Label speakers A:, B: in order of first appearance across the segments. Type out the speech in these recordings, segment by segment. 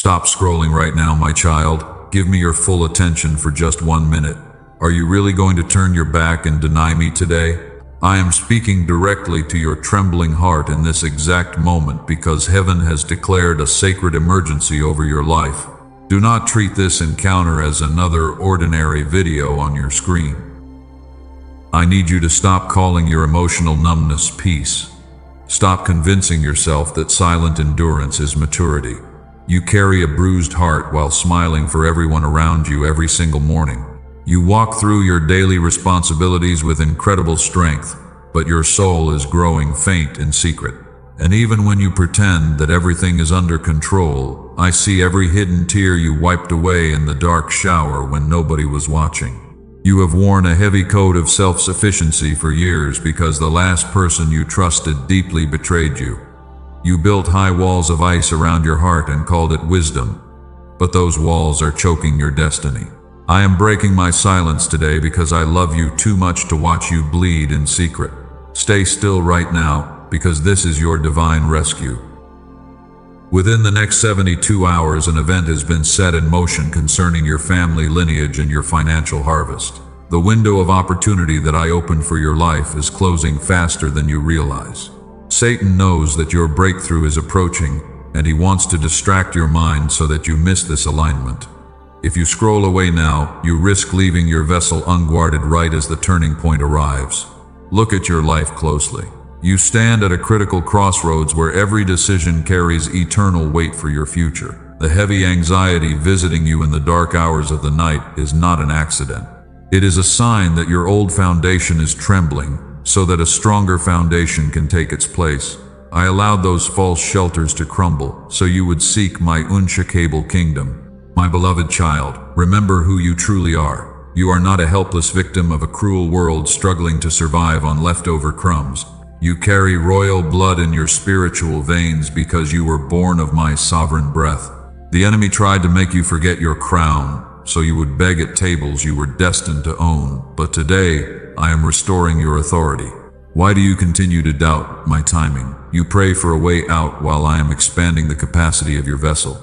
A: Stop scrolling right now, my child. Give me your full attention for just 1 minute. Are you really going to turn your back and deny me today? I am speaking directly to your trembling heart in this exact moment because heaven has declared a sacred emergency over your life. Do not treat this encounter as another ordinary video on your screen. I need you to stop calling your emotional numbness peace. Stop convincing yourself that silent endurance is maturity. You carry a bruised heart while smiling for everyone around you every single morning. You walk through your daily responsibilities with incredible strength, but your soul is growing faint in secret. And even when you pretend that everything is under control, I see every hidden tear you wiped away in the dark shower when nobody was watching. You have worn a heavy coat of self-sufficiency for years because the last person you trusted deeply betrayed you. You built high walls of ice around your heart and called it wisdom, but those walls are choking your destiny. I am breaking my silence today because I love you too much to watch you bleed in secret. Stay still right now, because this is your divine rescue. Within the next 72 hours, an event has been set in motion concerning your family lineage and your financial harvest. The window of opportunity that I opened for your life is closing faster than you realize. Satan knows that your breakthrough is approaching, and he wants to distract your mind so that you miss this alignment. If you scroll away now, you risk leaving your vessel unguarded right as the turning point arrives. Look at your life closely. You stand at a critical crossroads where every decision carries eternal weight for your future. The heavy anxiety visiting you in the dark hours of the night is not an accident. It is a sign that your old foundation is trembling, so that a stronger foundation can take its place. I allowed those false shelters to crumble, so you would seek my unshakable kingdom. My beloved child, remember who you truly are. You are not a helpless victim of a cruel world struggling to survive on leftover crumbs. You carry royal blood in your spiritual veins because you were born of my sovereign breath. The enemy tried to make you forget your crown, so you would beg at tables you were destined to own. But today, I am restoring your authority. Why do you continue to doubt my timing? You pray for a way out while I am expanding the capacity of your vessel.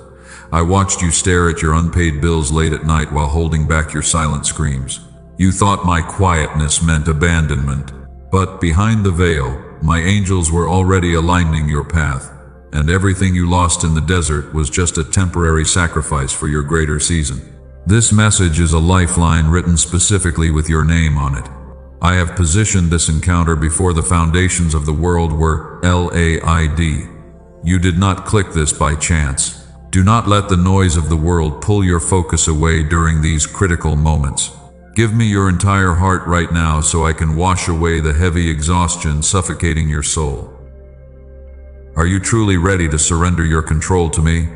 A: I watched you stare at your unpaid bills late at night while holding back your silent screams. You thought my quietness meant abandonment, but behind the veil, my angels were already aligning your path, and everything you lost in the desert was just a temporary sacrifice for your greater season. This message is a lifeline written specifically with your name on it. I have positioned this encounter before the foundations of the world were laid. You did not click this by chance. Do not let the noise of the world pull your focus away during these critical moments. Give me your entire heart right now so I can wash away the heavy exhaustion suffocating your soul. Are you truly ready to surrender your control to me?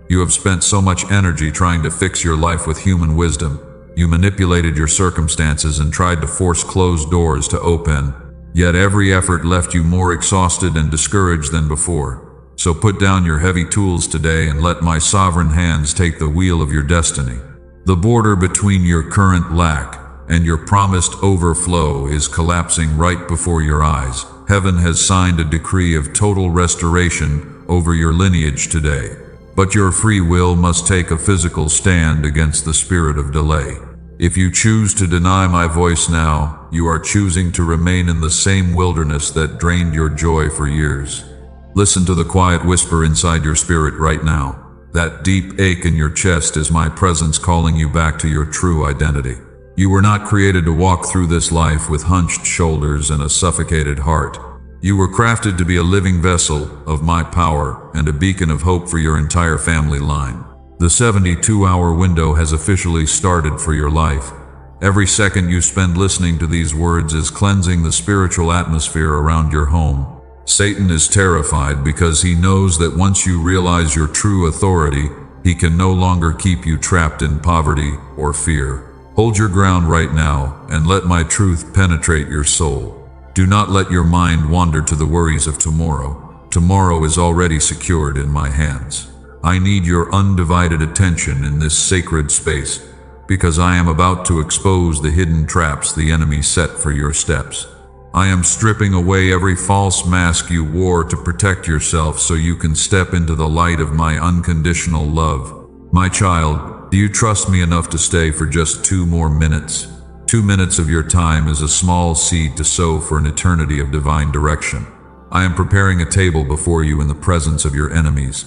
A: You have spent so much energy trying to fix your life with human wisdom. You manipulated your circumstances and tried to force closed doors to open. Yet every effort left you more exhausted and discouraged than before. So put down your heavy tools today and let my sovereign hands take the wheel of your destiny. The border between your current lack and your promised overflow is collapsing right before your eyes. Heaven has signed a decree of total restoration over your lineage today. But your free will must take a physical stand against the spirit of delay. If you choose to deny my voice now, you are choosing to remain in the same wilderness that drained your joy for years. Listen to the quiet whisper inside your spirit right now. That deep ache in your chest is my presence calling you back to your true identity. You were not created to walk through this life with hunched shoulders and a suffocated heart. You were crafted to be a living vessel of my power and a beacon of hope for your entire family line. The 72-hour window has officially started for your life. Every second you spend listening to these words is cleansing the spiritual atmosphere around your home. Satan is terrified because he knows that once you realize your true authority, he can no longer keep you trapped in poverty or fear. Hold your ground right now and let my truth penetrate your soul. Do not let your mind wander to the worries of tomorrow. Tomorrow is already secured in my hands. I need your undivided attention in this sacred space because I am about to expose the hidden traps the enemy set for your steps. I am stripping away every false mask you wore to protect yourself so you can step into the light of my unconditional love. My child, do you trust me enough to stay for just 2 more minutes? 2 minutes of your time is a small seed to sow for an eternity of divine direction. I am preparing a table before you in the presence of your enemies.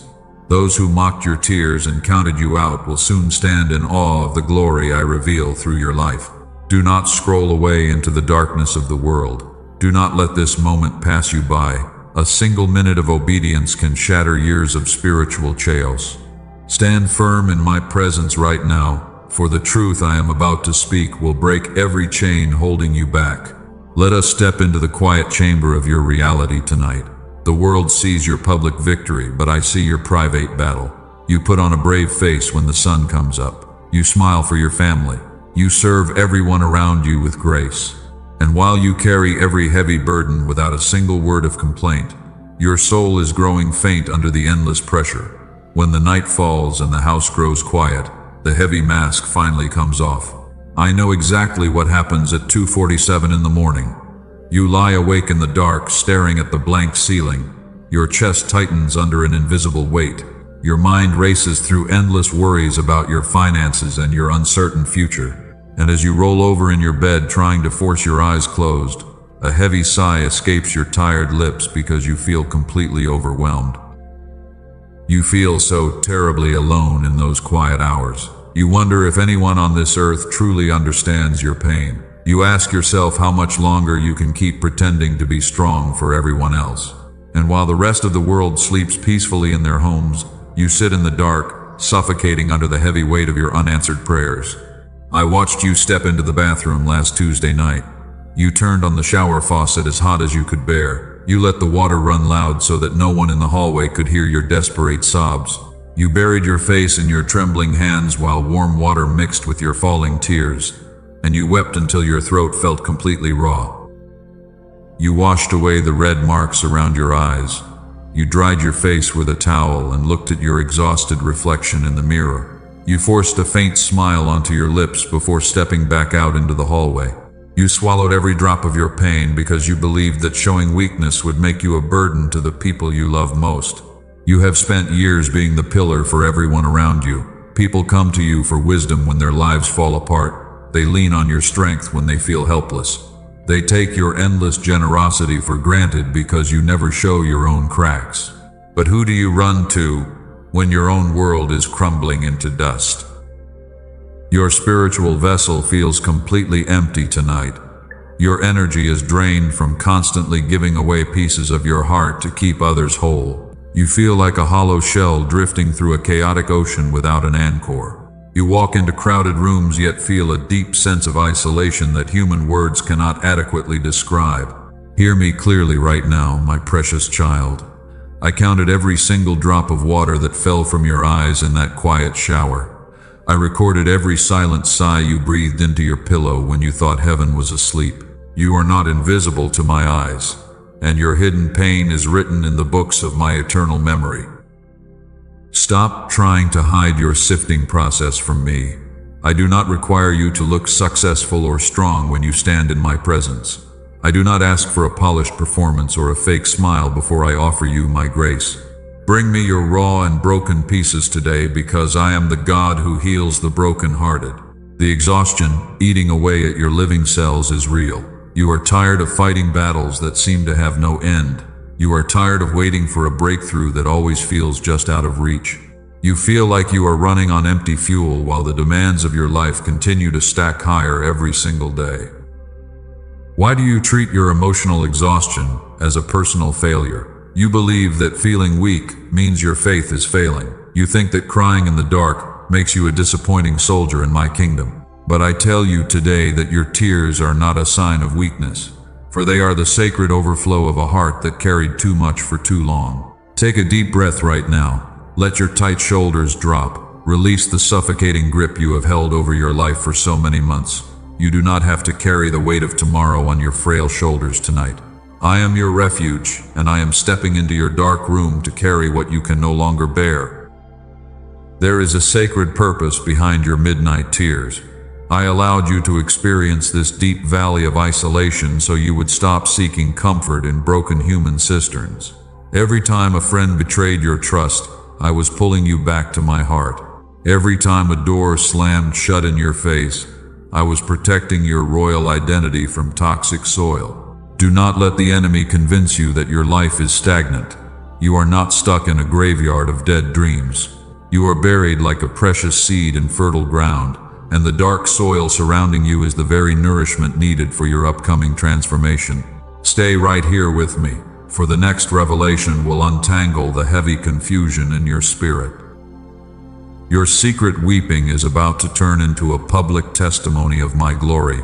A: Those who mocked your tears and counted you out will soon stand in awe of the glory I reveal through your life. Do not scroll away into the darkness of the world. Do not let this moment pass you by. A single minute of obedience can shatter years of spiritual chaos. Stand firm in my presence right now, for the truth I am about to speak will break every chain holding you back. Let us step into the quiet chamber of your reality tonight. The world sees your public victory, but I see your private battle. You put on a brave face when the sun comes up. You smile for your family. You serve everyone around you with grace. And while you carry every heavy burden without a single word of complaint, your soul is growing faint under the endless pressure. When the night falls and the house grows quiet, the heavy mask finally comes off. I know exactly what happens at 2:47 in the morning. You lie awake in the dark, staring at the blank ceiling. Your chest tightens under an invisible weight. Your mind races through endless worries about your finances and your uncertain future. And as you roll over in your bed trying to force your eyes closed, a heavy sigh escapes your tired lips because you feel completely overwhelmed. You feel so terribly alone in those quiet hours. You wonder if anyone on this earth truly understands your pain. You ask yourself how much longer you can keep pretending to be strong for everyone else. And while the rest of the world sleeps peacefully in their homes, you sit in the dark, suffocating under the heavy weight of your unanswered prayers. I watched you step into the bathroom last Tuesday night. You turned on the shower faucet as hot as you could bear. You let the water run loud so that no one in the hallway could hear your desperate sobs. You buried your face in your trembling hands while warm water mixed with your falling tears, and you wept until your throat felt completely raw. You washed away the red marks around your eyes. You dried your face with a towel and looked at your exhausted reflection in the mirror. You forced a faint smile onto your lips before stepping back out into the hallway. You swallowed every drop of your pain because you believed that showing weakness would make you a burden to the people you love most. You have spent years being the pillar for everyone around you. People come to you for wisdom when their lives fall apart. They lean on your strength when they feel helpless. They take your endless generosity for granted because you never show your own cracks. But who do you run to when your own world is crumbling into dust? Your spiritual vessel feels completely empty tonight. Your energy is drained from constantly giving away pieces of your heart to keep others whole. You feel like a hollow shell drifting through a chaotic ocean without an anchor. You walk into crowded rooms yet feel a deep sense of isolation that human words cannot adequately describe. Hear me clearly right now, my precious child. I counted every single drop of water that fell from your eyes in that quiet shower. I recorded every silent sigh you breathed into your pillow when you thought heaven was asleep. You are not invisible to my eyes, and your hidden pain is written in the books of my eternal memory. Stop trying to hide your sifting process from me. I do not require you to look successful or strong when you stand in my presence. I do not ask for a polished performance or a fake smile before I offer you my grace. Bring me your raw and broken pieces today because I am the God who heals the broken-hearted. The exhaustion eating away at your living cells is real. You are tired of fighting battles that seem to have no end. You are tired of waiting for a breakthrough that always feels just out of reach. You feel like you are running on empty fuel while the demands of your life continue to stack higher every single day. Why do you treat your emotional exhaustion as a personal failure? You believe that feeling weak means your faith is failing. You think that crying in the dark makes you a disappointing soldier in my kingdom. But I tell you today that your tears are not a sign of weakness, for they are the sacred overflow of a heart that carried too much for too long. Take a deep breath right now. Let your tight shoulders drop. Release the suffocating grip you have held over your life for so many months. You do not have to carry the weight of tomorrow on your frail shoulders tonight. I am your refuge, and I am stepping into your dark room to carry what you can no longer bear. There is a sacred purpose behind your midnight tears. I allowed you to experience this deep valley of isolation so you would stop seeking comfort in broken human cisterns. Every time a friend betrayed your trust, I was pulling you back to my heart. Every time a door slammed shut in your face, I was protecting your royal identity from toxic soil. Do not let the enemy convince you that your life is stagnant. You are not stuck in a graveyard of dead dreams. You are buried like a precious seed in fertile ground, and the dark soil surrounding you is the very nourishment needed for your upcoming transformation. Stay right here with me, for the next revelation will untangle the heavy confusion in your spirit. Your secret weeping is about to turn into a public testimony of my glory.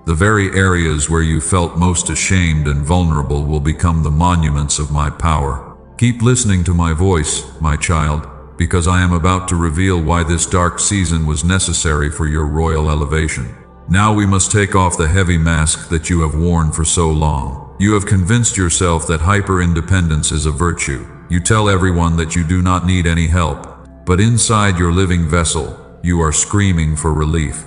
A: The very areas where you felt most ashamed and vulnerable will become the monuments of my power. Keep listening to my voice, my child, because I am about to reveal why this dark season was necessary for your royal elevation. Now we must take off the heavy mask that you have worn for so long. You have convinced yourself that hyper-independence is a virtue. You tell everyone that you do not need any help, but inside your living vessel, you are screaming for relief.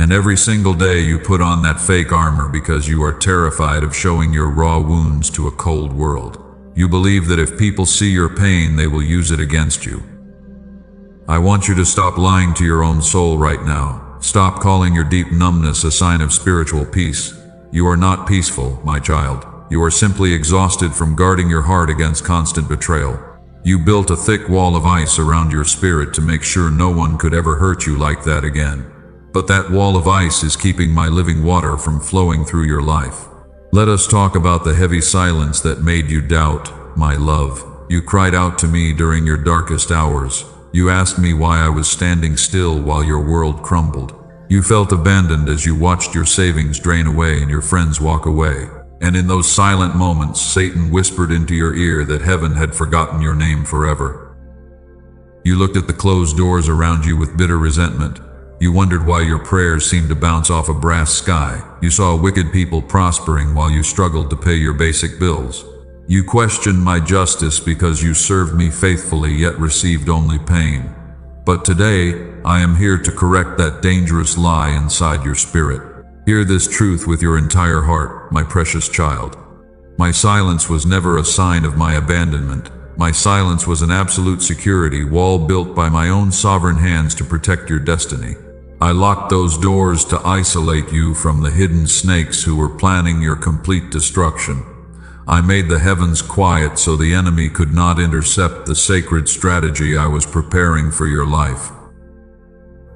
A: And every single day you put on that fake armor because you are terrified of showing your raw wounds to a cold world. You believe that if people see your pain, they will use it against you. I want you to stop lying to your own soul right now. Stop calling your deep numbness a sign of spiritual peace. You are not peaceful, my child. You are simply exhausted from guarding your heart against constant betrayal. You built a thick wall of ice around your spirit to make sure no one could ever hurt you like that again. But that wall of ice is keeping my living water from flowing through your life. Let us talk about the heavy silence that made you doubt, my love. You cried out to me during your darkest hours. You asked me why I was standing still while your world crumbled. You felt abandoned as you watched your savings drain away and your friends walk away. And in those silent moments, Satan whispered into your ear that heaven had forgotten your name forever. You looked at the closed doors around you with bitter resentment. You wondered why your prayers seemed to bounce off a brass sky. You saw wicked people prospering while you struggled to pay your basic bills. You questioned my justice because you served me faithfully yet received only pain. But today, I am here to correct that dangerous lie inside your spirit. Hear this truth with your entire heart, my precious child. My silence was never a sign of my abandonment. My silence was an absolute security wall built by my own sovereign hands to protect your destiny. I locked those doors to isolate you from the hidden snakes who were planning your complete destruction. I made the heavens quiet so the enemy could not intercept the sacred strategy I was preparing for your life.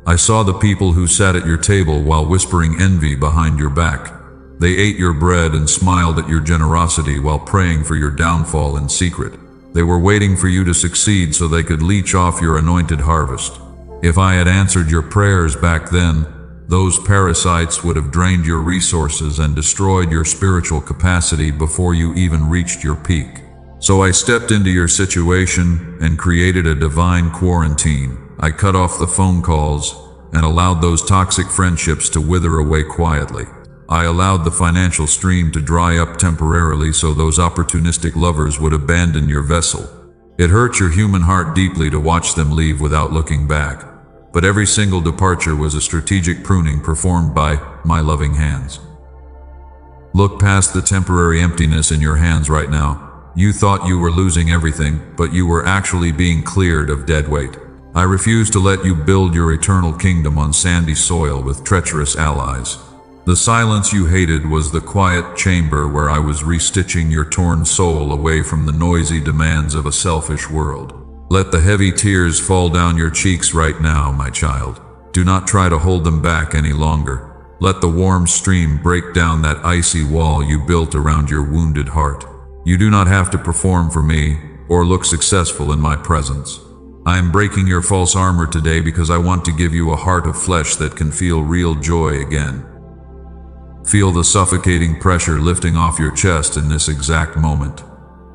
A: I saw the people who sat at your table while whispering envy behind your back. They ate your bread and smiled at your generosity while praying for your downfall in secret. They were waiting for you to succeed so they could leech off your anointed harvest. If I had answered your prayers back then, those parasites would have drained your resources and destroyed your spiritual capacity before you even reached your peak. So I stepped into your situation and created a divine quarantine. I cut off the phone calls and allowed those toxic friendships to wither away quietly. I allowed the financial stream to dry up temporarily so those opportunistic lovers would abandon your vessel. It hurt your human heart deeply to watch them leave without looking back. But every single departure was a strategic pruning performed by my loving hands. Look past the temporary emptiness in your hands right now. You thought you were losing everything, but you were actually being cleared of dead weight. I refuse to let you build your eternal kingdom on sandy soil with treacherous allies. The silence you hated was the quiet chamber where I was restitching your torn soul away from the noisy demands of a selfish world. Let the heavy tears fall down your cheeks right now, my child. Do not try to hold them back any longer. Let the warm stream break down that icy wall you built around your wounded heart. You do not have to perform for me or look successful in my presence. I am breaking your false armor today because I want to give you a heart of flesh that can feel real joy again. Feel the suffocating pressure lifting off your chest in this exact moment.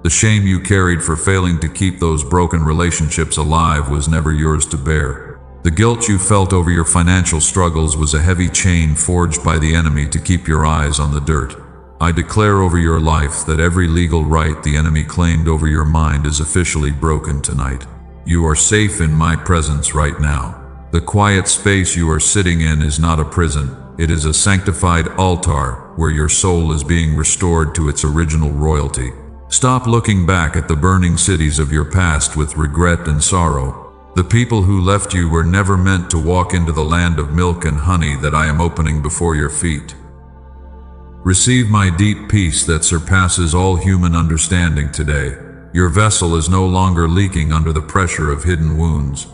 A: The shame you carried for failing to keep those broken relationships alive was never yours to bear. The guilt you felt over your financial struggles was a heavy chain forged by the enemy to keep your eyes on the dirt. I declare over your life that every legal right the enemy claimed over your mind is officially broken tonight. You are safe in my presence right now. The quiet space you are sitting in is not a prison. It is a sanctified altar where your soul is being restored to its original royalty. Stop looking back at the burning cities of your past with regret and sorrow. The people who left you were never meant to walk into the land of milk and honey that I am opening before your feet. Receive my deep peace that surpasses all human understanding today. Your vessel is no longer leaking under the pressure of hidden wounds.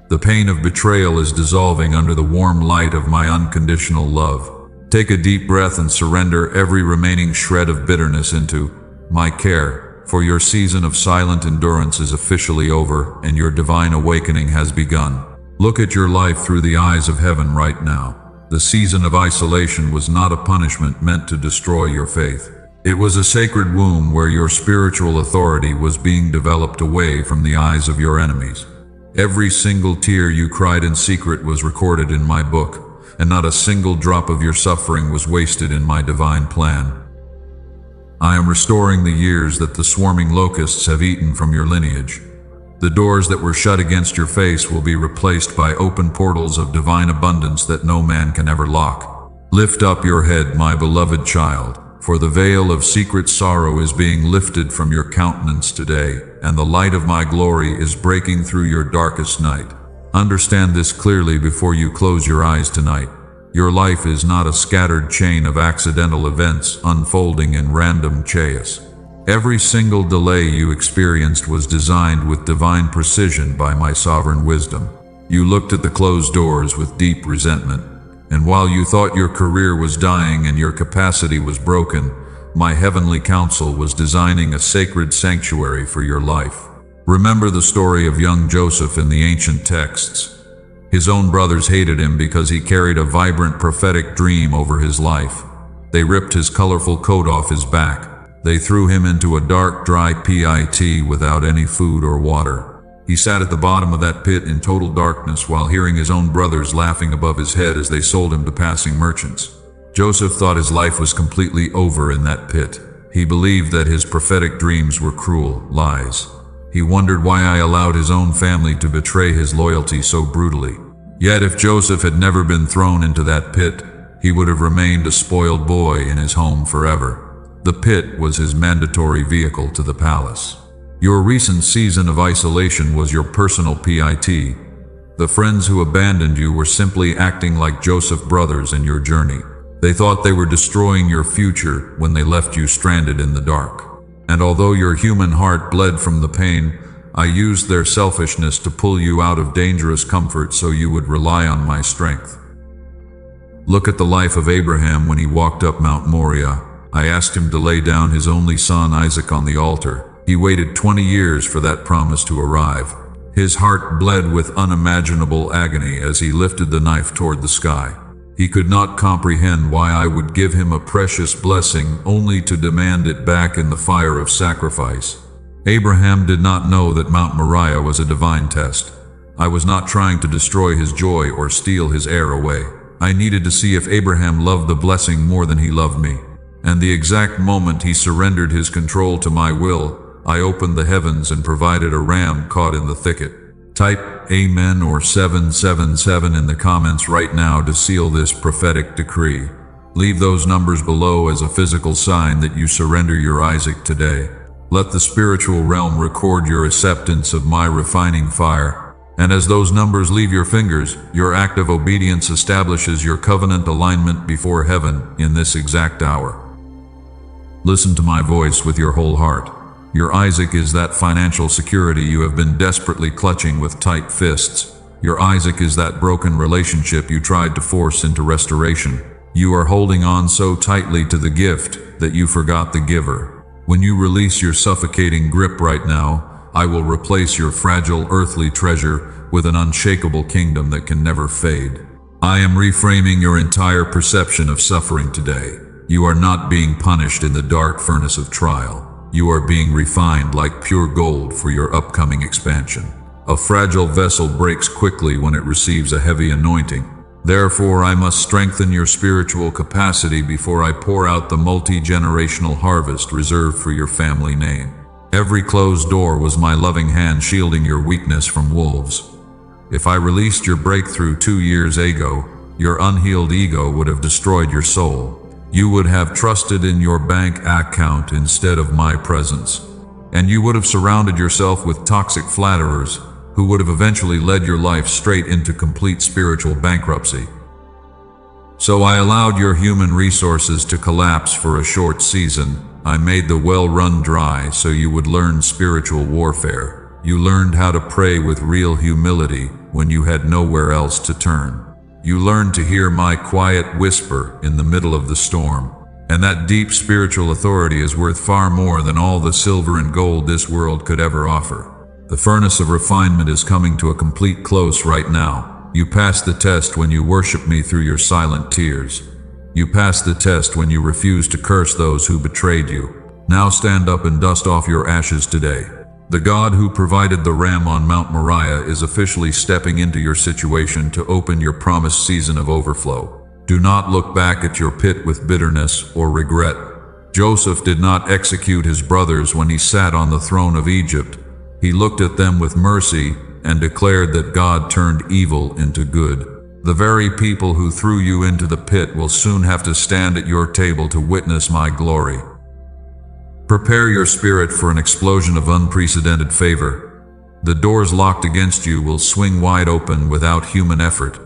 A: The pain of betrayal is dissolving under the warm light of my unconditional love. Take a deep breath and surrender every remaining shred of bitterness into my care, for your season of silent endurance is officially over and your divine awakening has begun. Look at your life through the eyes of heaven right now. The season of isolation was not a punishment meant to destroy your faith. It was a sacred womb where your spiritual authority was being developed away from the eyes of your enemies. Every single tear you cried in secret was recorded in my book, and not a single drop of your suffering was wasted in my divine plan. I am restoring the years that the swarming locusts have eaten from your lineage. The doors that were shut against your face will be replaced by open portals of divine abundance that no man can ever lock. Lift up your head, my beloved child, for the veil of secret sorrow is being lifted from your countenance today, and the light of my glory is breaking through your darkest night. Understand this clearly before you close your eyes tonight. Your life is not a scattered chain of accidental events unfolding in random chaos. Every single delay you experienced was designed with divine precision by my sovereign wisdom. You looked at the closed doors with deep resentment, and while you thought your career was dying and your capacity was broken, my heavenly counsel was designing a sacred sanctuary for your life. Remember the story of young Joseph in the ancient texts. His own brothers hated him because he carried a vibrant prophetic dream over his life. They ripped his colorful coat off his back. They threw him into a dark, dry pit without any food or water. He sat at the bottom of that pit in total darkness while hearing his own brothers laughing above his head as they sold him to passing merchants. Joseph thought his life was completely over in that pit. He believed that his prophetic dreams were cruel lies. He wondered why I allowed his own family to betray his loyalty so brutally. Yet if Joseph had never been thrown into that pit, he would have remained a spoiled boy in his home forever. The pit was his mandatory vehicle to the palace. Your recent season of isolation was your personal PIT. The friends who abandoned you were simply acting like Joseph's brothers in your journey. They thought they were destroying your future when they left you stranded in the dark. And although your human heart bled from the pain, I used their selfishness to pull you out of dangerous comfort so you would rely on my strength. Look at the life of Abraham when he walked up Mount Moriah. I asked him to lay down his only son Isaac on the altar. He waited 20 years for that promise to arrive. His heart bled with unimaginable agony as he lifted the knife toward the sky. He could not comprehend why I would give him a precious blessing only to demand it back in the fire of sacrifice. Abraham did not know that Mount Moriah was a divine test. I was not trying to destroy his joy or steal his heir away. I needed to see if Abraham loved the blessing more than he loved me. And the exact moment he surrendered his control to my will, I opened the heavens and provided a ram caught in the thicket. Type Amen or 777 in the comments right now to seal this prophetic decree. Leave those numbers below as a physical sign that you surrender your Isaac today. Let the spiritual realm record your acceptance of my refining fire. And as those numbers leave your fingers, your act of obedience establishes your covenant alignment before heaven in this exact hour. Listen to my voice with your whole heart. Your Isaac is that financial security you have been desperately clutching with tight fists. Your Isaac is that broken relationship you tried to force into restoration. You are holding on so tightly to the gift that you forgot the giver. When you release your suffocating grip right now, I will replace your fragile earthly treasure with an unshakable kingdom that can never fade. I am reframing your entire perception of suffering today. You are not being punished in the dark furnace of trial. You are being refined like pure gold for your upcoming expansion. A fragile vessel breaks quickly when it receives a heavy anointing. Therefore, I must strengthen your spiritual capacity before I pour out the multi-generational harvest reserved for your family name. Every closed door was my loving hand shielding your weakness from wolves. If I released your breakthrough 2 years ago, your unhealed ego would have destroyed your soul. You would have trusted in your bank account instead of my presence. And you would have surrounded yourself with toxic flatterers who would have eventually led your life straight into complete spiritual bankruptcy. So I allowed your human resources to collapse for a short season. I made the well run dry so you would learn spiritual warfare. You learned how to pray with real humility when you had nowhere else to turn. You learned to hear my quiet whisper in the middle of the storm. And that deep spiritual authority is worth far more than all the silver and gold this world could ever offer. The furnace of refinement is coming to a complete close right now. You passed the test when you worship me through your silent tears. You passed the test when you refused to curse those who betrayed you. Now stand up and dust off your ashes today. The God who provided the ram on Mount Moriah is officially stepping into your situation to open your promised season of overflow. Do not look back at your pit with bitterness or regret. Joseph did not execute his brothers when he sat on the throne of Egypt. He looked at them with mercy and declared that God turned evil into good. The very people who threw you into the pit will soon have to stand at your table to witness my glory. Prepare your spirit for an explosion of unprecedented favor. The doors locked against you will swing wide open without human effort.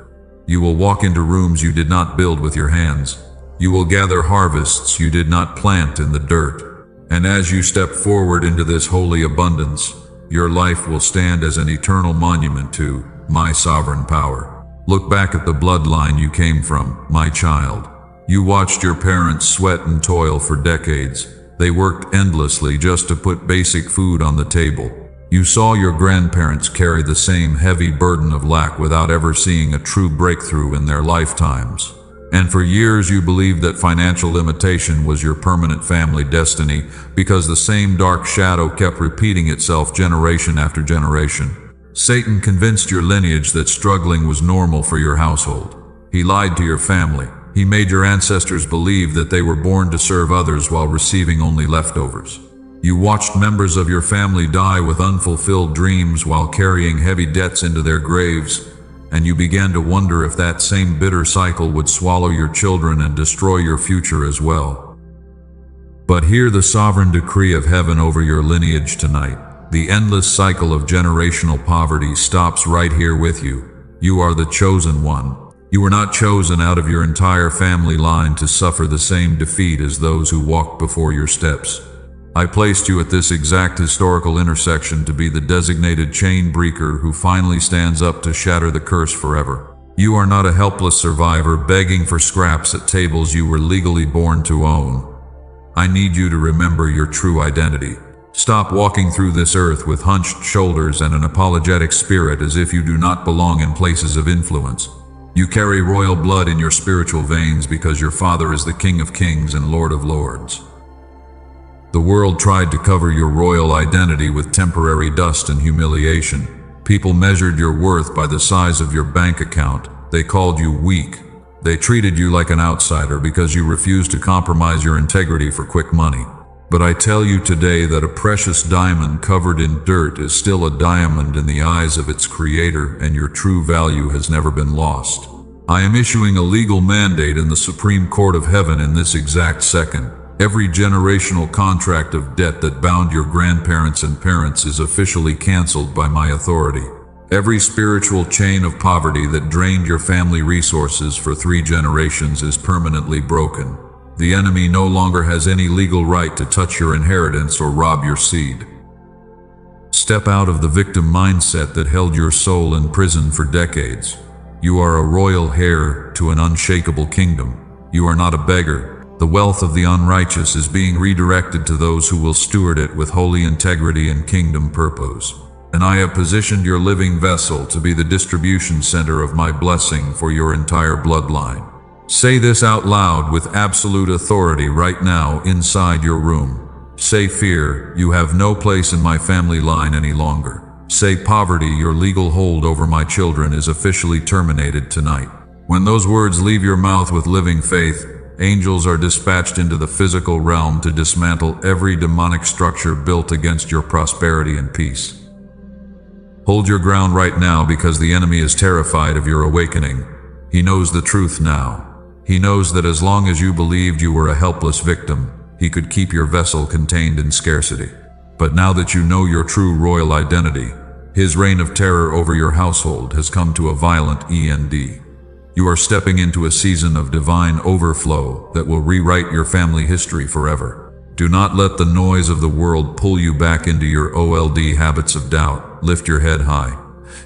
A: You will walk into rooms you did not build with your hands. You will gather harvests you did not plant in the dirt. And as you step forward into this holy abundance, your life will stand as an eternal monument to my sovereign power. Look back at the bloodline you came from, my child. You watched your parents sweat and toil for decades. They worked endlessly just to put basic food on the table. You saw your grandparents carry the same heavy burden of lack without ever seeing a true breakthrough in their lifetimes. And for years you believed that financial limitation was your permanent family destiny because the same dark shadow kept repeating itself generation after generation. Satan convinced your lineage that struggling was normal for your household. He lied to your family. He made your ancestors believe that they were born to serve others while receiving only leftovers. You watched members of your family die with unfulfilled dreams while carrying heavy debts into their graves, and you began to wonder if that same bitter cycle would swallow your children and destroy your future as well. But hear the sovereign decree of heaven over your lineage tonight. The endless cycle of generational poverty stops right here with you. You are the chosen one. You were not chosen out of your entire family line to suffer the same defeat as those who walked before your steps. I placed you at this exact historical intersection to be the designated chain breaker who finally stands up to shatter the curse forever. You are not a helpless survivor begging for scraps at tables you were legally born to own. I need you to remember your true identity. Stop walking through this earth with hunched shoulders and an apologetic spirit as if you do not belong in places of influence. You carry royal blood in your spiritual veins because your Father is the King of Kings and Lord of Lords. The world tried to cover your royal identity with temporary dust and humiliation. People measured your worth by the size of your bank account. They called you weak. They treated you like an outsider because you refused to compromise your integrity for quick money. But I tell you today that a precious diamond covered in dirt is still a diamond in the eyes of its creator, and your true value has never been lost. I am issuing a legal mandate in the Supreme Court of Heaven in this exact second. Every generational contract of debt that bound your grandparents and parents is officially canceled by my authority. Every spiritual chain of poverty that drained your family resources for 3 generations is permanently broken. The enemy no longer has any legal right to touch your inheritance or rob your seed. Step out of the victim mindset that held your soul in prison for decades. You are a royal heir to an unshakable kingdom. You are not a beggar. The wealth of the unrighteous is being redirected to those who will steward it with holy integrity and kingdom purpose. And I have positioned your living vessel to be the distribution center of my blessing for your entire bloodline. Say this out loud with absolute authority right now inside your room. Say fear, you have no place in my family line any longer. Say poverty, your legal hold over my children is officially terminated tonight. When those words leave your mouth with living faith, angels are dispatched into the physical realm to dismantle every demonic structure built against your prosperity and peace. Hold your ground right now because the enemy is terrified of your awakening. He knows the truth now. He knows that as long as you believed you were a helpless victim, he could keep your vessel contained in scarcity. But now that you know your true royal identity, his reign of terror over your household has come to a violent end. You are stepping into a season of divine overflow that will rewrite your family history forever. Do not let the noise of the world pull you back into your old habits of doubt. Lift your head high.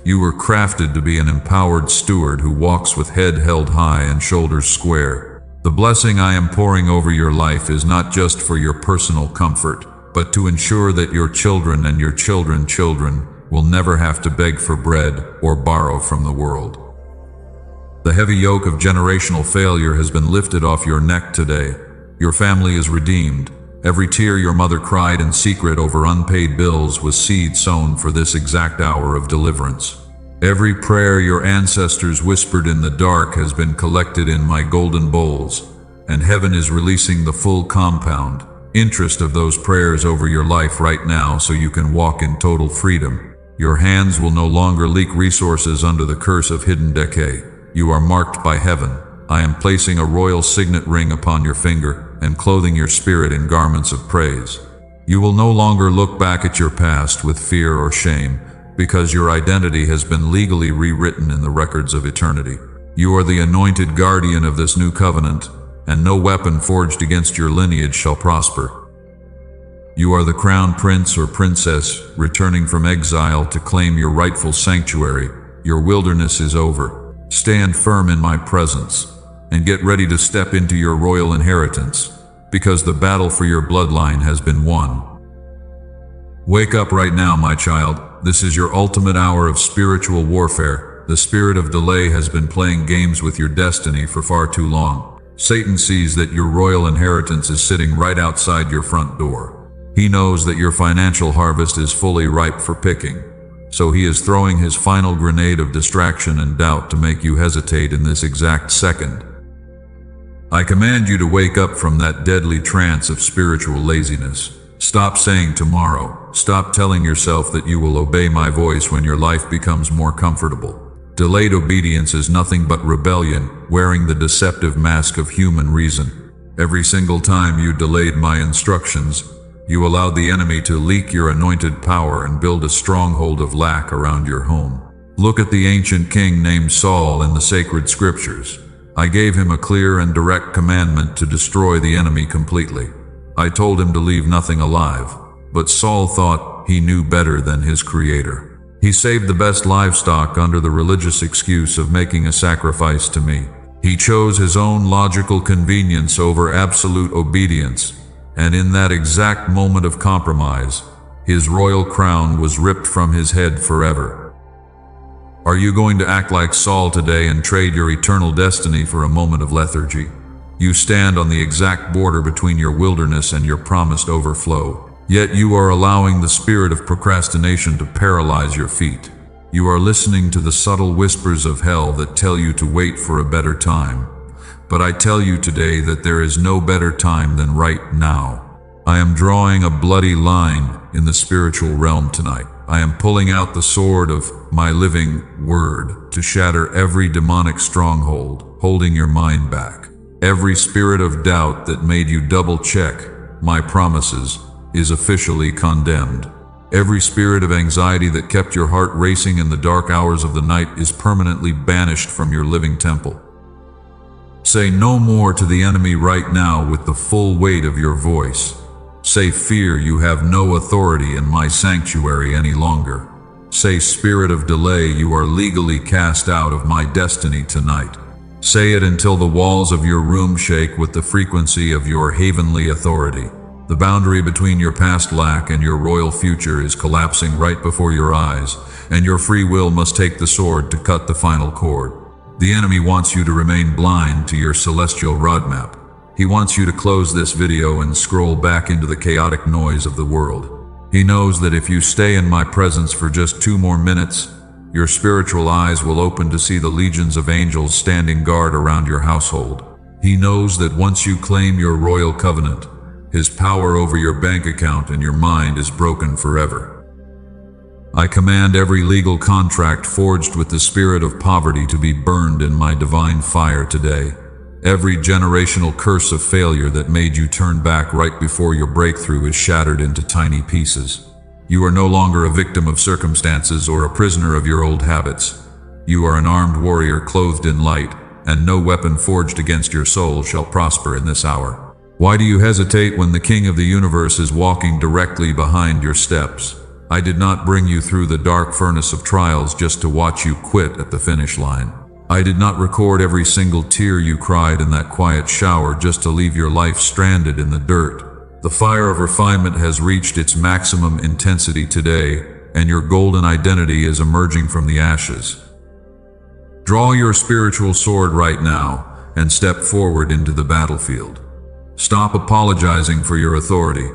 A: You were crafted to be an empowered steward who walks with head held high and shoulders square. The blessing I am pouring over your life is not just for your personal comfort, but to ensure that your children and your children's children will never have to beg for bread or borrow from the world. The heavy yoke of generational failure has been lifted off your neck today. Your family is redeemed. Every tear your mother cried in secret over unpaid bills was seed sown for this exact hour of deliverance. Every prayer your ancestors whispered in the dark has been collected in my golden bowls, and heaven is releasing the full compound interest of those prayers over your life right now so you can walk in total freedom. Your hands will no longer leak resources under the curse of hidden decay. You are marked by heaven. I am placing a royal signet ring upon your finger and clothing your spirit in garments of praise. You will no longer look back at your past with fear or shame, because your identity has been legally rewritten in the records of eternity. You are the anointed guardian of this new covenant, and no weapon forged against your lineage shall prosper. You are the crown prince or princess returning from exile to claim your rightful sanctuary. Your wilderness is over. Stand firm in my presence and get ready to step into your royal inheritance, because the battle for your bloodline has been won. Wake up right now, my child. This is your ultimate hour of spiritual warfare. The spirit of delay has been playing games with your destiny for far too long. Satan sees that your royal inheritance is sitting right outside your front door. He knows that your financial harvest is fully ripe for picking. So he is throwing his final grenade of distraction and doubt to make you hesitate in this exact second. I command you to wake up from that deadly trance of spiritual laziness. Stop saying tomorrow. Stop telling yourself that you will obey my voice when your life becomes more comfortable. Delayed obedience is nothing but rebellion, wearing the deceptive mask of human reason. Every single time you delayed my instructions, you allowed the enemy to leak your anointed power and build a stronghold of lack around your home. Look at the ancient king named Saul in the sacred scriptures. I gave him a clear and direct commandment to destroy the enemy completely. I told him to leave nothing alive, but Saul thought he knew better than his creator. He saved the best livestock under the religious excuse of making a sacrifice to me. He chose his own logical convenience over absolute obedience, and in that exact moment of compromise, his royal crown was ripped from his head forever. Are you going to act like Saul today and trade your eternal destiny for a moment of lethargy? You stand on the exact border between your wilderness and your promised overflow, yet you are allowing the spirit of procrastination to paralyze your feet. You are listening to the subtle whispers of hell that tell you to wait for a better time. But I tell you today that there is no better time than right now. I am drawing a bloody line in the spiritual realm tonight. I am pulling out the sword of my living word to shatter every demonic stronghold holding your mind back. Every spirit of doubt that made you double-check my promises is officially condemned. Every spirit of anxiety that kept your heart racing in the dark hours of the night is permanently banished from your living temple. Say no more to the enemy right now with the full weight of your voice. Say, fear, you have no authority in my sanctuary any longer. Say, spirit of delay, you are legally cast out of my destiny tonight. Say it until the walls of your room shake with the frequency of your heavenly authority. The boundary between your past lack and your royal future is collapsing right before your eyes, and your free will must take the sword to cut the final cord. The enemy wants you to remain blind to your celestial roadmap. He wants you to close this video and scroll back into the chaotic noise of the world. He knows that if you stay in my presence for just 2 more minutes, your spiritual eyes will open to see the legions of angels standing guard around your household. He knows that once you claim your royal covenant, his power over your bank account and your mind is broken forever. I command every legal contract forged with the spirit of poverty to be burned in my divine fire today. Every generational curse of failure that made you turn back right before your breakthrough is shattered into tiny pieces. You are no longer a victim of circumstances or a prisoner of your old habits. You are an armed warrior clothed in light, and no weapon forged against your soul shall prosper in this hour. Why do you hesitate when the King of the universe is walking directly behind your steps? I did not bring you through the dark furnace of trials just to watch you quit at the finish line. I did not record every single tear you cried in that quiet shower just to leave your life stranded in the dirt. The fire of refinement has reached its maximum intensity today, and your golden identity is emerging from the ashes. Draw your spiritual sword right now and step forward into the battlefield. Stop apologizing for your authority.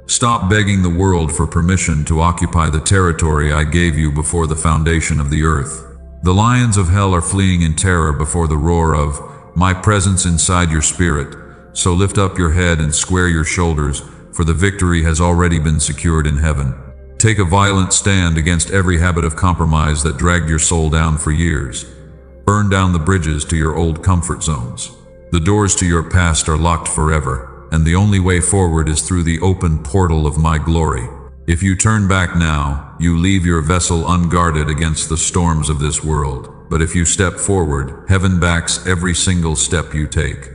A: Stop begging the world for permission to occupy the territory I gave you before the foundation of the earth. The lions of hell are fleeing in terror before the roar of my presence inside your spirit. So lift up your head and square your shoulders, for the victory has already been secured in heaven. Take a violent stand against every habit of compromise that dragged your soul down for years. Burn down the bridges to your old comfort zones. The doors to your past are locked forever, and the only way forward is through the open portal of my glory. If you turn back now, you leave your vessel unguarded against the storms of this world. But if you step forward, heaven backs every single step you take.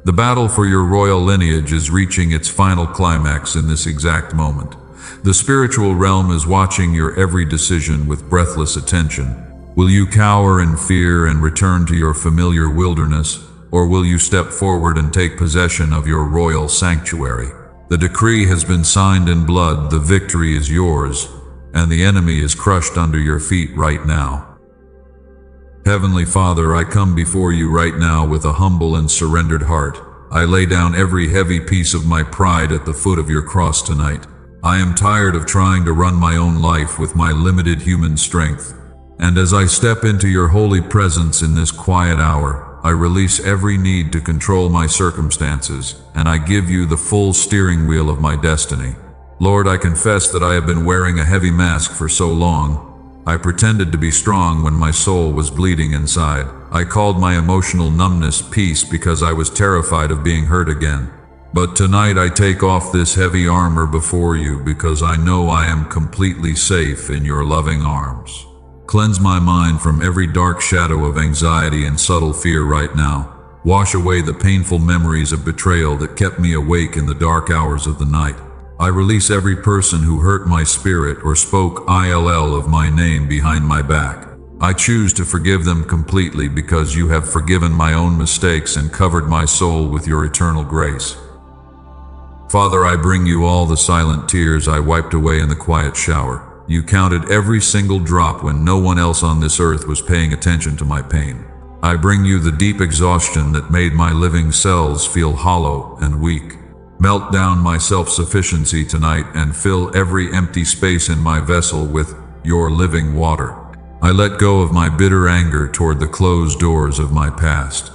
A: The battle for your royal lineage is reaching its final climax in this exact moment. The spiritual realm is watching your every decision with breathless attention. Will you cower in fear and return to your familiar wilderness, or will you step forward and take possession of your royal sanctuary? The decree has been signed in blood, the victory is yours, and the enemy is crushed under your feet right now. Heavenly Father, I come before you right now with a humble and surrendered heart. I lay down every heavy piece of my pride at the foot of your cross tonight. I am tired of trying to run my own life with my limited human strength. And as I step into your holy presence in this quiet hour, I release every need to control my circumstances, and I give you the full steering wheel of my destiny. Lord, I confess that I have been wearing a heavy mask for so long. I pretended to be strong when my soul was bleeding inside. I called my emotional numbness peace because I was terrified of being hurt again. But tonight I take off this heavy armor before you because I know I am completely safe in your loving arms. Cleanse my mind from every dark shadow of anxiety and subtle fear right now. Wash away the painful memories of betrayal that kept me awake in the dark hours of the night. I release every person who hurt my spirit or spoke ill of my name behind my back. I choose to forgive them completely because you have forgiven my own mistakes and covered my soul with your eternal grace. Father, I bring you all the silent tears I wiped away in the quiet shower. You counted every single drop when no one else on this earth was paying attention to my pain. I bring you the deep exhaustion that made my living cells feel hollow and weak. Melt down my self-sufficiency tonight and fill every empty space in my vessel with your living water. I let go of my bitter anger toward the closed doors of my past.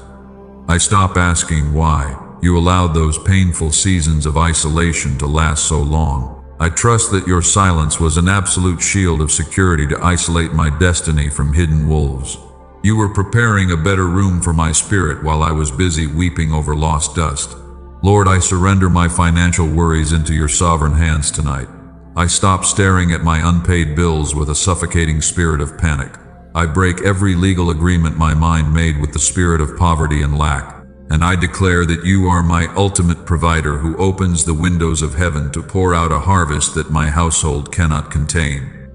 A: I stop asking why you allowed those painful seasons of isolation to last so long. I trust that your silence was an absolute shield of security to isolate my destiny from hidden wolves. You were preparing a better room for my spirit while I was busy weeping over lost dust. Lord, I surrender my financial worries into your sovereign hands tonight. I stop staring at my unpaid bills with a suffocating spirit of panic. I break every legal agreement my mind made with the spirit of poverty and lack. And I declare that you are my ultimate provider who opens the windows of heaven to pour out a harvest that my household cannot contain.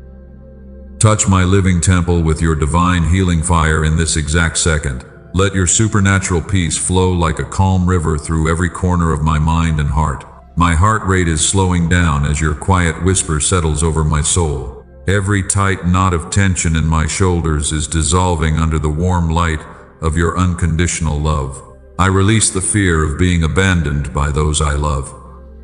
A: Touch my living temple with your divine healing fire in this exact second. Let your supernatural peace flow like a calm river through every corner of my mind and heart. My heart rate is slowing down as your quiet whisper settles over my soul. Every tight knot of tension in my shoulders is dissolving under the warm light of your unconditional love. I release the fear of being abandoned by those I love.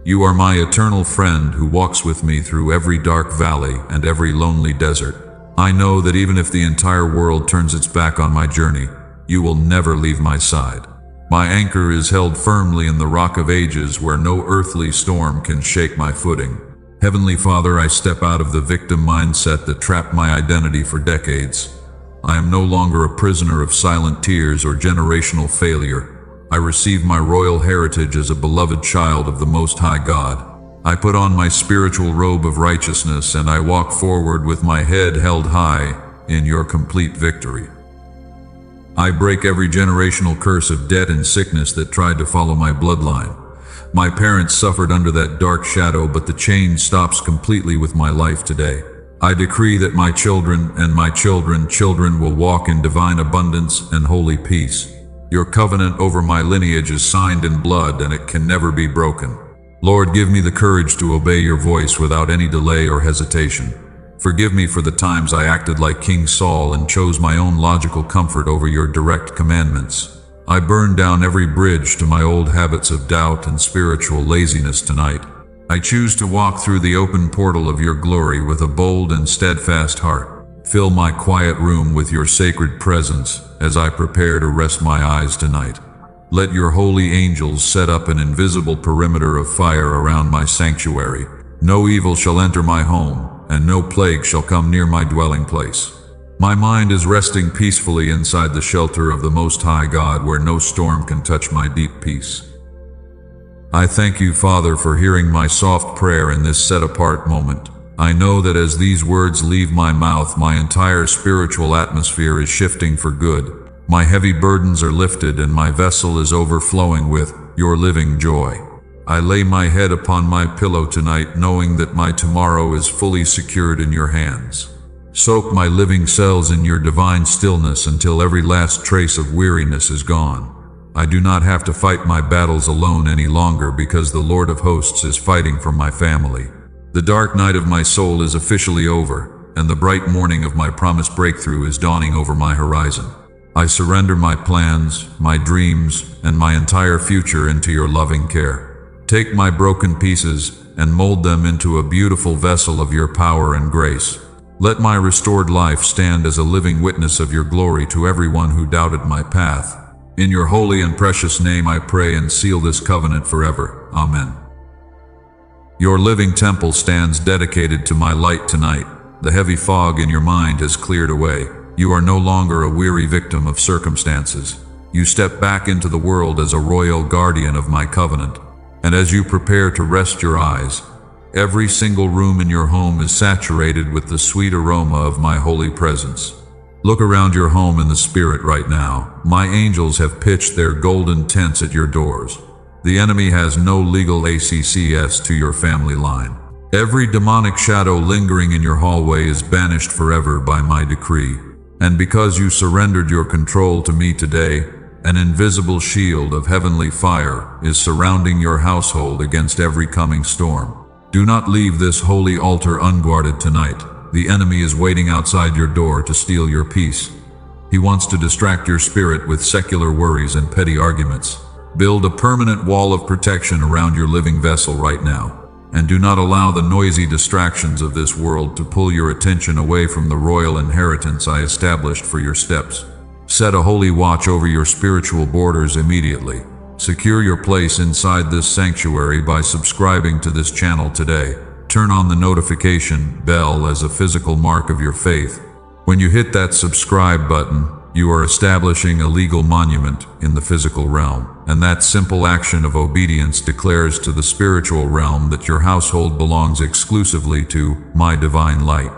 A: You are my eternal friend who walks with me through every dark valley and every lonely desert. I know that even if the entire world turns its back on my journey, you will never leave my side. My anchor is held firmly in the rock of ages where no earthly storm can shake my footing. Heavenly Father, I step out of the victim mindset that trapped my identity for decades. I am no longer a prisoner of silent tears or generational failure. I receive my royal heritage as a beloved child of the Most High God. I put on my spiritual robe of righteousness and I walk forward with my head held high in your complete victory. I break every generational curse of debt and sickness that tried to follow my bloodline. My parents suffered under that dark shadow, but the chain stops completely with my life today. I decree that my children and my children will walk in divine abundance and holy peace. Your covenant over my lineage is signed in blood and it can never be broken. Lord, give me the courage to obey your voice without any delay or hesitation. Forgive me for the times I acted like King Saul and chose my own logical comfort over your direct commandments. I burn down every bridge to my old habits of doubt and spiritual laziness tonight. I choose to walk through the open portal of your glory with a bold and steadfast heart. Fill my quiet room with your sacred presence as I prepare to rest my eyes tonight. Let your holy angels set up an invisible perimeter of fire around my sanctuary. No evil shall enter my home, and no plague shall come near my dwelling place. My mind is resting peacefully inside the shelter of the Most High God, where no storm can touch my deep peace. I thank you, Father, for hearing my soft prayer in this set-apart moment. I know that as these words leave my mouth, my entire spiritual atmosphere is shifting for good. My heavy burdens are lifted and my vessel is overflowing with your living joy. I lay my head upon my pillow tonight, knowing that my tomorrow is fully secured in your hands. Soak my living cells in your divine stillness until every last trace of weariness is gone. I do not have to fight my battles alone any longer because the Lord of hosts is fighting for my family. The dark night of my soul is officially over, and the bright morning of my promised breakthrough is dawning over my horizon. I surrender my plans, my dreams, and my entire future into your loving care. Take my broken pieces and mold them into a beautiful vessel of your power and grace. Let my restored life stand as a living witness of your glory to everyone who doubted my path. In your holy and precious name I pray and seal this covenant forever. Amen. Your living temple stands dedicated to my light tonight. The heavy fog in your mind has cleared away. You are no longer a weary victim of circumstances. You step back into the world as a royal guardian of my covenant. And as you prepare to rest your eyes, every single room in your home is saturated with the sweet aroma of my holy presence. Look around your home in the spirit right now. My angels have pitched their golden tents at your doors. The enemy has no legal access to your family line. Every demonic shadow lingering in your hallway is banished forever by my decree. And because you surrendered your control to me today, an invisible shield of heavenly fire is surrounding your household against every coming storm. Do not leave this holy altar unguarded tonight. The enemy is waiting outside your door to steal your peace. He wants to distract your spirit with secular worries and petty arguments. Build a permanent wall of protection around your living vessel right now. And do not allow the noisy distractions of this world to pull your attention away from the royal inheritance I established for your steps. Set a holy watch over your spiritual borders immediately. Secure your place inside this sanctuary by subscribing to this channel today. Turn on the notification bell as a physical mark of your faith. When you hit that subscribe button, you are establishing a legal monument in the physical realm, and that simple action of obedience declares to the spiritual realm that your household belongs exclusively to my divine light.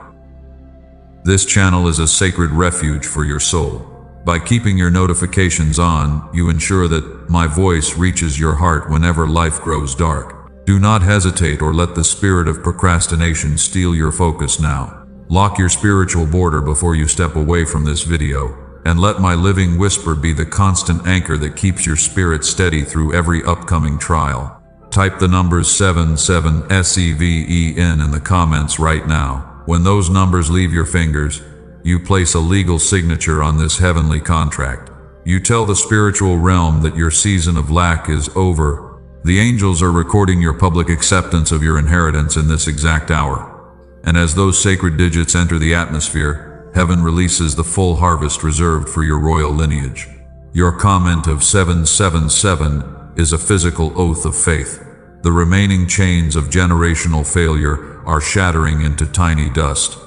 A: This channel is a sacred refuge for your soul. By keeping your notifications on, you ensure that my voice reaches your heart whenever life grows dark. Do not hesitate or let the spirit of procrastination steal your focus now. Lock your spiritual border before you step away from this video, and let my living whisper be the constant anchor that keeps your spirit steady through every upcoming trial. Type the numbers 77SEVEN in the comments right now. When those numbers leave your fingers, you place a legal signature on this heavenly contract. You tell the spiritual realm that your season of lack is over. The angels are recording your public acceptance of your inheritance in this exact hour. And as those sacred digits enter the atmosphere, heaven releases the full harvest reserved for your royal lineage. Your comment of 777 is a physical oath of faith. The remaining chains of generational failure are shattering into tiny dust.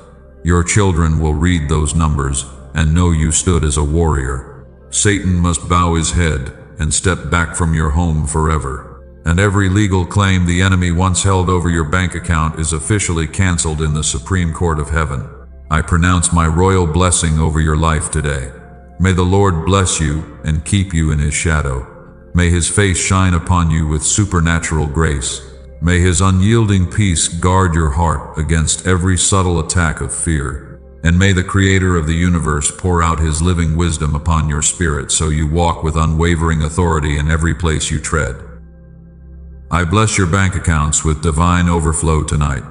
A: Your children will read those numbers and know you stood as a warrior. Satan must bow his head and step back from your home forever. And every legal claim the enemy once held over your bank account is officially canceled in the Supreme Court of Heaven. I pronounce my royal blessing over your life today. May the Lord bless you and keep you in His shadow. May His face shine upon you with supernatural grace. May His unyielding peace guard your heart against every subtle attack of fear. And may the Creator of the universe pour out His living wisdom upon your spirit so you walk with unwavering authority in every place you tread. I bless your bank accounts with divine overflow tonight.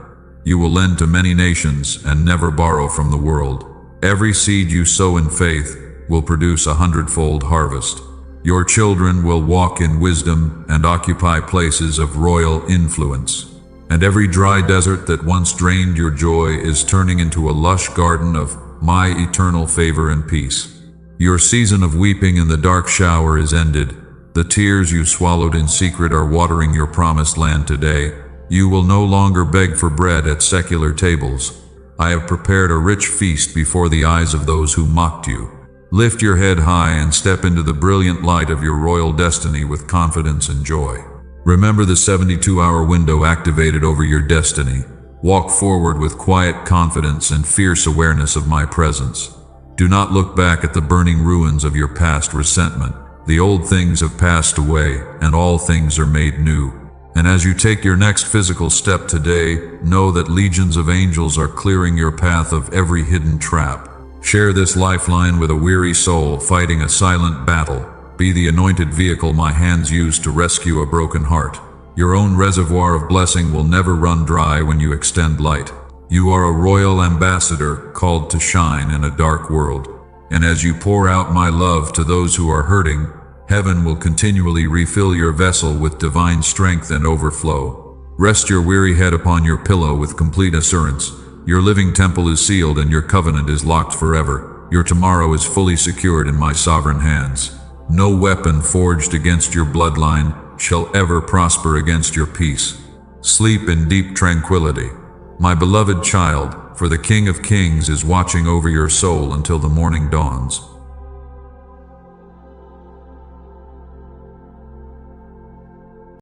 A: You will lend to many nations and never borrow from the world. Every seed you sow in faith will produce 100-fold harvest. Your children will walk in wisdom and occupy places of royal influence. And every dry desert that once drained your joy is turning into a lush garden of my eternal favor and peace. Your season of weeping in the dark shower is ended. The tears you swallowed in secret are watering your promised land today. You will no longer beg for bread at secular tables. I have prepared a rich feast before the eyes of those who mocked you. Lift your head high and step into the brilliant light of your royal destiny with confidence and joy. Remember the 72-hour window activated over your destiny. Walk forward with quiet confidence and fierce awareness of my presence. Do not look back at the burning ruins of your past resentment. The old things have passed away, and all things are made new. And as you take your next physical step today, know that legions of angels are clearing your path of every hidden trap. Share this lifeline with a weary soul fighting a silent battle. Be the anointed vehicle my hands use to rescue a broken heart. Your own reservoir of blessing will never run dry when you extend light. You are a royal ambassador called to shine in a dark world. And as you pour out my love to those who are hurting, heaven will continually refill your vessel with divine strength and overflow. Rest your weary head upon your pillow with complete assurance. Your living temple is sealed and your covenant is locked forever. Your tomorrow is fully secured in my sovereign hands. No weapon forged against your bloodline shall ever prosper against your peace. Sleep in deep tranquility, my beloved child, for the King of Kings is watching over your soul until the morning dawns.